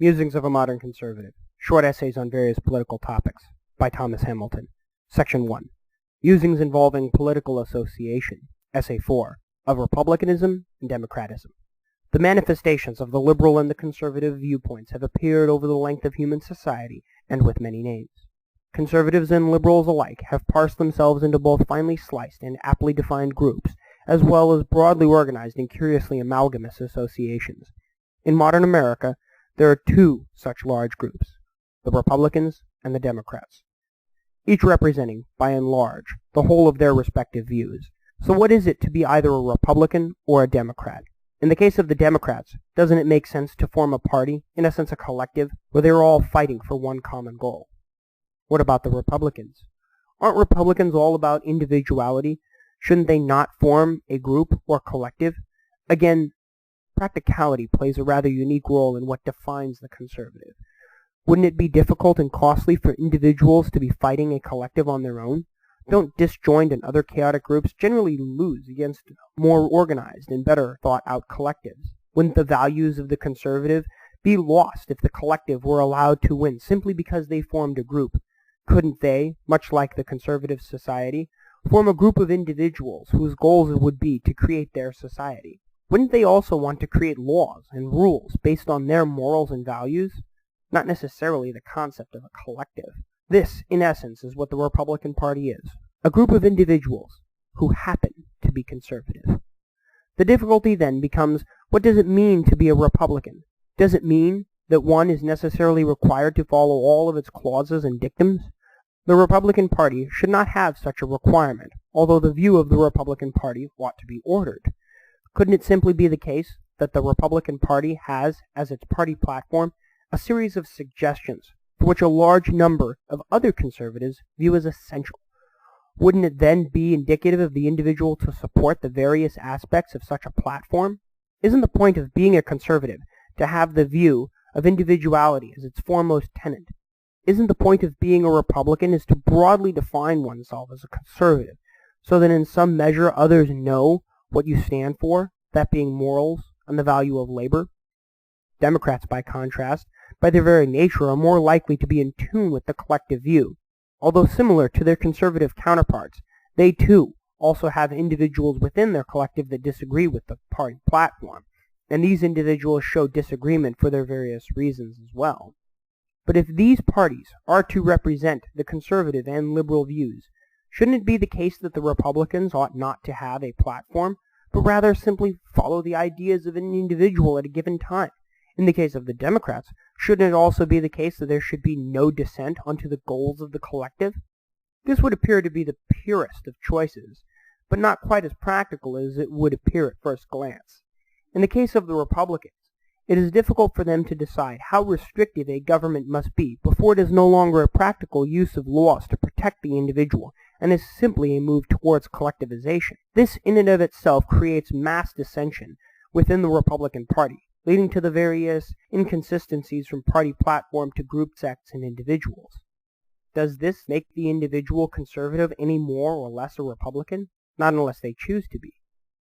Musings of a Modern Conservative. Short Essays on Various Political Topics. By Thomas Hamilton. Section 1. Musings involving Political Association. Essay 4. Of Republicanism and Democratism. The manifestations of the liberal and the conservative viewpoints have appeared over the length of human society, and with many names. Conservatives and liberals alike have parsed themselves into both finely sliced and aptly defined groups, as well as broadly organized and curiously amalgamous associations. In modern America, there are two such large groups, the Republicans and the Democrats, each representing, by and large, the whole of their respective views. So what is it to be either a Republican or a Democrat? In the case of the Democrats, doesn't it make sense to form a party, in essence a collective, where they are all fighting for one common goal? What about the Republicans? Aren't Republicans all about individuality? Shouldn't they not form a group or collective? Again, practicality plays a rather unique role in what defines the conservative. Wouldn't it be difficult and costly for individuals to be fighting a collective on their own? Don't disjoint and other chaotic groups generally lose against more organized and better thought-out collectives? Wouldn't the values of the conservative be lost if the collective were allowed to win simply because they formed a group? Couldn't they, much like the conservative society, form a group of individuals whose goals it would be to create their society? Wouldn't they also want to create laws and rules based on their morals and values? Not necessarily the concept of a collective. This, in essence, is what the Republican Party is. A group of individuals who happen to be conservative. The difficulty then becomes, what does it mean to be a Republican? Does it mean that one is necessarily required to follow all of its clauses and dictums? The Republican Party should not have such a requirement, although the view of the Republican Party ought to be ordered. Couldn't it simply be the case that the Republican Party has, as its party platform, a series of suggestions for which a large number of other conservatives view as essential? Wouldn't it then be indicative of the individual to support the various aspects of such a platform? Isn't the point of being a conservative to have the view of individuality as its foremost tenet? Isn't the point of being a Republican is to broadly define oneself as a conservative, so that in some measure others know what you stand for, that being morals and the value of labor? Democrats, by contrast, by their very nature, are more likely to be in tune with the collective view. Although similar to their conservative counterparts, they too also have individuals within their collective that disagree with the party platform, and these individuals show disagreement for their various reasons as well. But if these parties are to represent the conservative and liberal views, shouldn't it be the case that the Republicans ought not to have a platform, but rather simply follow the ideas of an individual at a given time? In the case of the Democrats, shouldn't it also be the case that there should be no dissent onto the goals of the collective? This would appear to be the purest of choices, but not quite as practical as it would appear at first glance. In the case of the Republicans, it is difficult for them to decide how restrictive a government must be before it is no longer a practical use of laws to protect the individual, and is simply a move towards collectivization. This in and of itself creates mass dissension within the Republican Party, leading to the various inconsistencies from party platform to group sects and individuals. Does this make the individual conservative any more or less a Republican? Not unless they choose to be.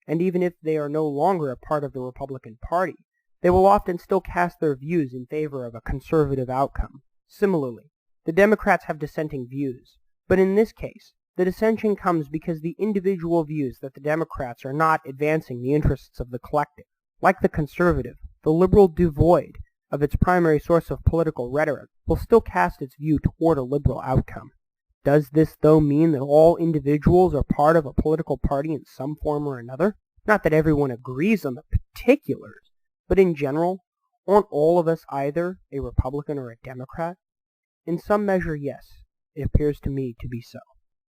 And even if they are no longer a part of the Republican Party, they will often still cast their views in favor of a conservative outcome. Similarly, the Democrats have dissenting views, but in this case, the dissension comes because the individual views that the Democrats are not advancing the interests of the collective. Like the conservative, the liberal, devoid of its primary source of political rhetoric, will still cast its view toward a liberal outcome. Does this, though, mean that all individuals are part of a political party in some form or another? Not that everyone agrees on the particulars, but in general, aren't all of us either a Republican or a Democrat? In some measure, yes, it appears to me to be so.